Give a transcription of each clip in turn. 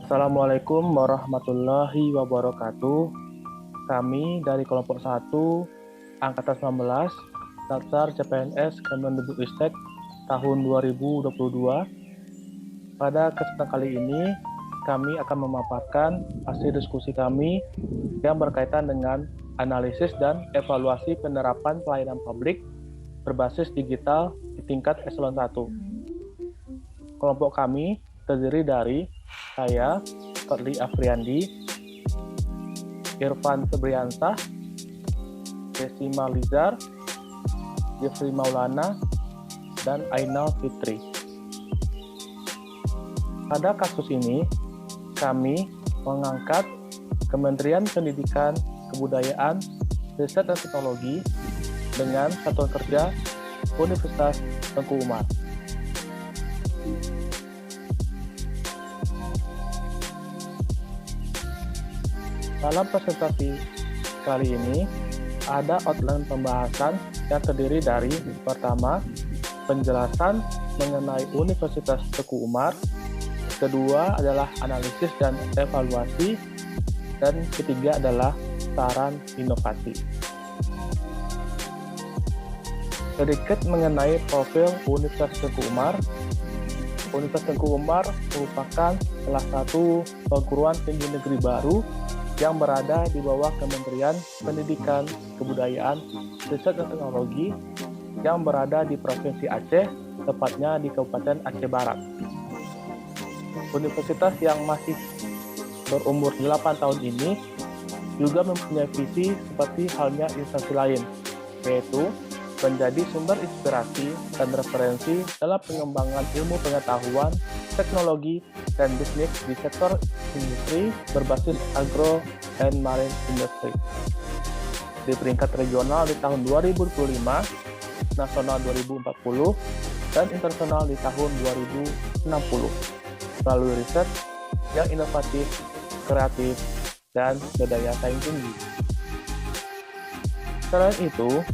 Assalamualaikum warahmatullahi wabarakatuh. Kami dari kelompok 1 angkatan 19 daftar CPNS Kemendikbudristek tahun 2022. Pada kesempatan kali ini kami akan memaparkan hasil diskusi kami yang berkaitan dengan analisis dan evaluasi penerapan pelayanan publik berbasis digital di tingkat eselon 1. Kelompok kami terdiri dari saya, Fadli Afriandi, Irfan Febriansah, Desi Malizar, Jeffrey Maulana, dan Ainal Fitri. Pada kasus ini, kami mengangkat Kementerian Pendidikan, Kebudayaan, Riset dan Teknologi dengan Satuan Kerja Universitas Tengku Umar. Dalam presentasi kali ini, ada outline pembahasan yang terdiri dari pertama, penjelasan mengenai Universitas Tengku Umar, kedua adalah analisis dan evaluasi, dan ketiga adalah saran inovasi. Sedikit mengenai profil Universitas Tengku Umar. Universitas Tengku Umar merupakan salah satu perguruan tinggi negeri baru yang berada di bawah Kementerian Pendidikan, Kebudayaan, Riset dan Teknologi yang berada di Provinsi Aceh, tepatnya di Kabupaten Aceh Barat. Universitas yang masih berumur 8 tahun ini juga mempunyai visi seperti halnya instansi lain, yaitu menjadi sumber inspirasi dan referensi dalam pengembangan ilmu pengetahuan, teknologi, dan bisnis di sektor industri berbasis agro and marine industry. Di peringkat regional di tahun 2025, nasional 2040, dan internasional di tahun 2060, melalui riset yang inovatif, kreatif, dan berdaya saing tinggi. Selain itu,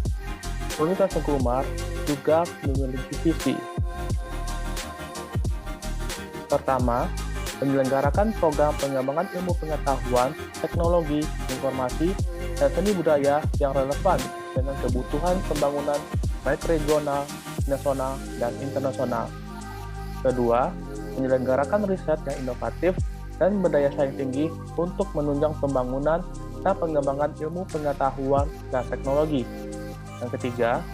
Universitas Tengku Umar juga memiliki visi. Pertama, menyelenggarakan program pengembangan ilmu pengetahuan, teknologi, informasi, dan seni budaya yang relevan dengan kebutuhan pembangunan baik regional, nasional, dan internasional. Kedua, menyelenggarakan riset yang inovatif dan berdaya saing tinggi untuk menunjang pembangunan dan pengembangan ilmu pengetahuan dan teknologi. Yang ketiga,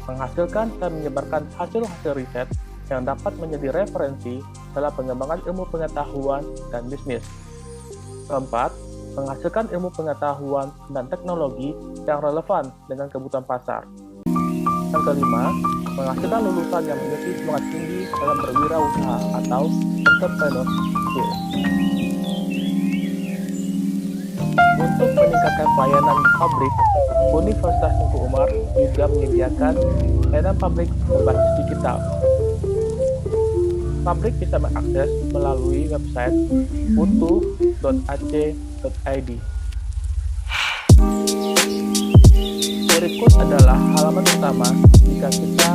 menghasilkan dan menyebarkan hasil-hasil riset yang dapat menjadi referensi dalam pengembangan ilmu pengetahuan dan bisnis. Keempat, menghasilkan ilmu pengetahuan dan teknologi yang relevan dengan kebutuhan pasar. Yang kelima, menghasilkan lulusan yang memiliki semangat tinggi dalam berwirausaha atau entrepreneurship. Untuk meningkatkan pelayanan publik, Universitas Tengku Umar juga menyediakan layanan publik berbasis digital. Publik bisa mengakses melalui website utu.ac.id. Berikut adalah halaman utama jika kita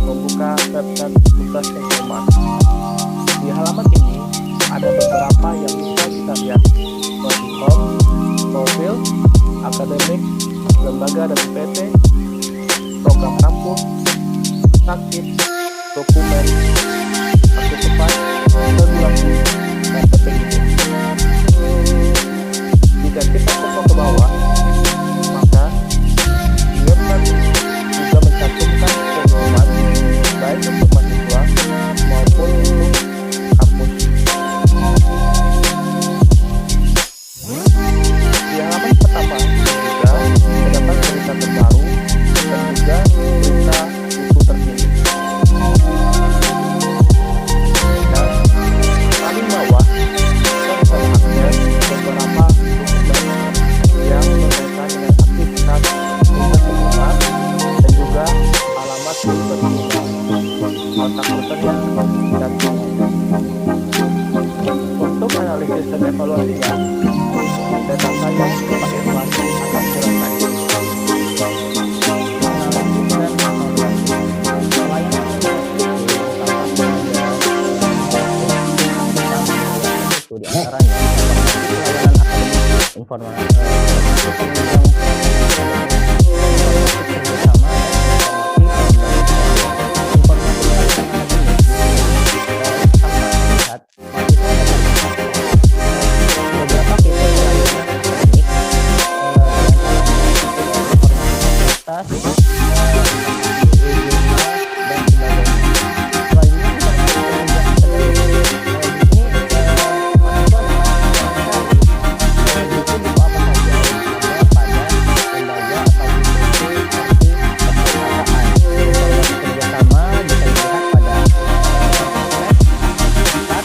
membuka website Universitas Tengku Umar. Di halaman ini ada beberapa yang bisa kita lihat, seperti home, profil, akademik, lembaga dan PT, program kampus, sakit, dokumen, partisipan, regulasi, dan PPID. Jika kita fokus ke bawah, maka di website juga mencantumkan pengumuman baik untuk mahasiswa maupun untuk kampus. Di halaman pertama juga terdapat berita terbaru dan juga berita buku terkini. Dan paling bawah kita bisa mengakses beberapa dokumen yang berkaitan dengan aktivitas Universitas Tengku Umar dan juga alamat Universitas Tengku Umar, kontak personnya, dan untuk analisis dan evaluasinya, data saya Pak Irfan akan selesai. Itu di antaranya informasi kerjasama beberapa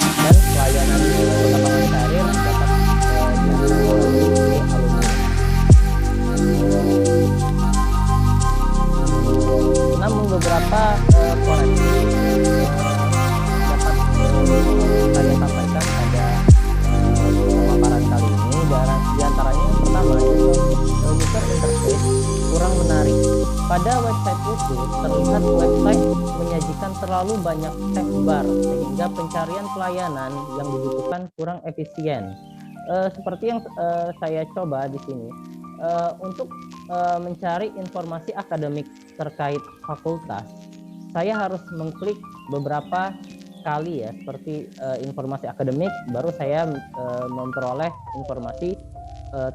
fitur layanan akademik dan namun beberapa koreksi dapat saya sampaikan pada pemaparan kali ini. Diantaranya yang pertama itu user interface kurang menarik. Pada website itu terlihat website menyajikan terlalu banyak tab bar sehingga pencarian pelayanan yang dibutuhkan kurang efisien. Seperti yang saya coba di sini. Untuk mencari informasi akademik terkait fakultas, saya harus mengklik beberapa kali ya, seperti informasi akademik, baru saya memperoleh informasi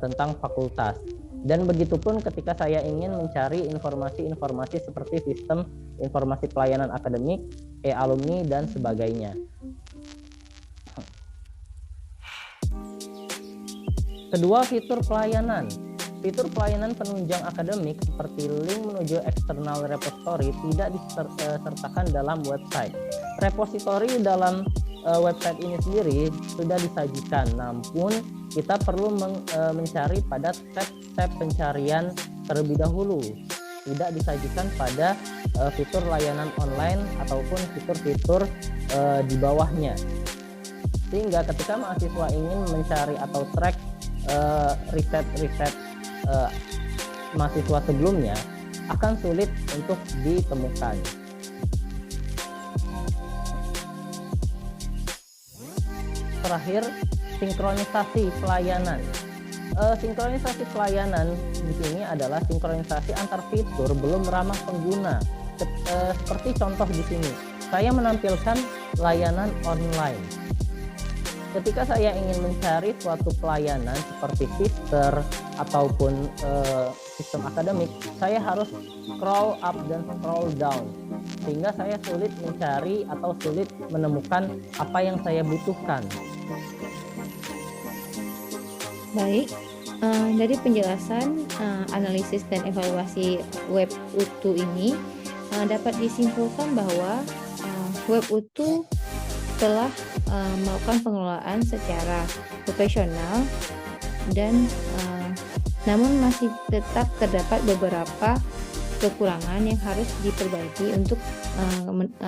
tentang fakultas. Dan begitupun ketika saya ingin mencari informasi-informasi seperti sistem informasi pelayanan akademik, e-alumni, dan sebagainya. Kedua, fitur pelayanan. Fitur pelayanan penunjang akademik seperti link menuju external repository tidak disertakan dalam website. Repository dalam website ini sendiri sudah disajikan, namun kita perlu mencari pada tab pencarian terlebih dahulu. Tidak disajikan pada fitur layanan online ataupun fitur-fitur di bawahnya. Sehingga ketika mahasiswa ingin mencari atau track riset mahasiswa sebelumnya akan sulit untuk ditemukan. Terakhir, sinkronisasi pelayanan. Sinkronisasi pelayanan di sini adalah sinkronisasi antar fitur belum ramah pengguna. Seperti contoh di sini, saya menampilkan layanan online. Ketika saya ingin mencari suatu pelayanan seperti sister ataupun sistem akademik, saya harus scroll up dan scroll down, sehingga saya sulit mencari atau sulit menemukan apa yang saya butuhkan. Baik, dari penjelasan, analisis dan evaluasi web UTU ini dapat disimpulkan bahwa web UTU telah melakukan pengelolaan secara profesional dan namun masih tetap terdapat beberapa kekurangan yang harus diperbaiki untuk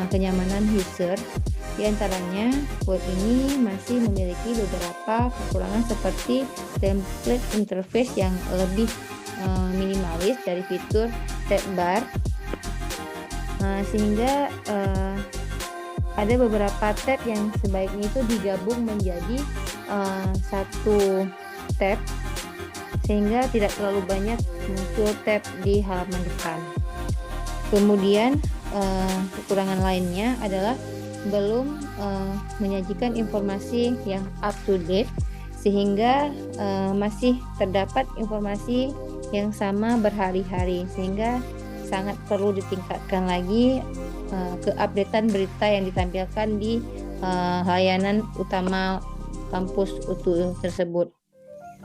kenyamanan user. Di antaranya, web ini masih memiliki beberapa kekurangan seperti template interface yang lebih minimalis dari fitur tab bar, sehingga ada beberapa tab yang sebaiknya itu digabung menjadi satu tab, sehingga tidak terlalu banyak muncul tab di halaman depan. Kemudian kekurangan lainnya adalah belum menyajikan informasi yang up to date, sehingga masih terdapat informasi yang sama berhari-hari, sehingga sangat perlu ditingkatkan lagi keupdatean berita yang ditampilkan di layanan utama kampus UTU tersebut.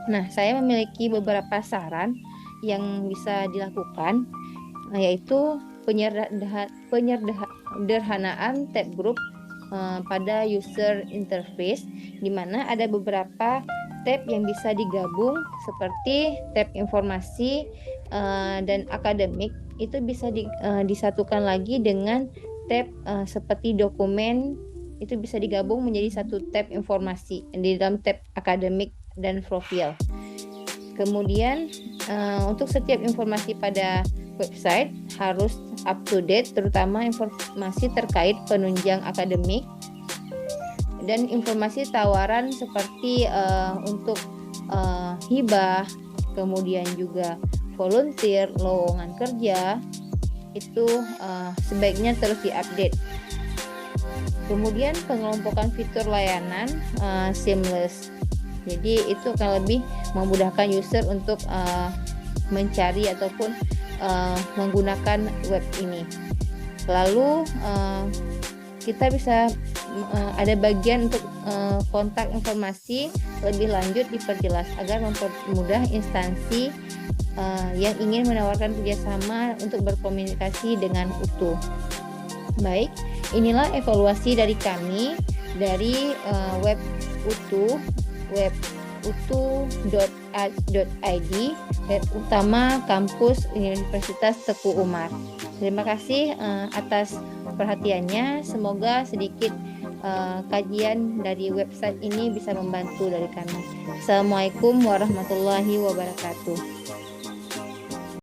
Nah, saya memiliki beberapa saran yang bisa dilakukan, yaitu penyederhanaan tab group pada user interface, di mana ada beberapa tab yang bisa digabung seperti tab informasi dan akademik, itu bisa disatukan lagi dengan tab seperti dokumen, itu bisa digabung menjadi satu tab informasi di dalam tab akademik dan profil. Kemudian untuk setiap informasi pada website harus up to date, terutama informasi terkait penunjang akademik. dan informasi tawaran seperti untuk hibah, kemudian juga volunteer, lowongan kerja, itu sebaiknya terus diupdate. Kemudian pengelompokan fitur layanan seamless. Jadi itu akan lebih memudahkan user untuk mencari ataupun menggunakan web ini. Lalu kita bisa ada bagian untuk kontak informasi lebih lanjut diperjelas agar mempermudah instansi yang ingin menawarkan kerjasama untuk berkomunikasi dengan utuh. Baik, inilah evaluasi dari kami dari web utuh, web utuh.art.id, web utama kampus Universitas Teguh Umar. Terima kasih atas perhatiannya. Semoga sedikit kajian dari website ini bisa membantu dari kami. Assalamualaikum warahmatullahi wabarakatuh.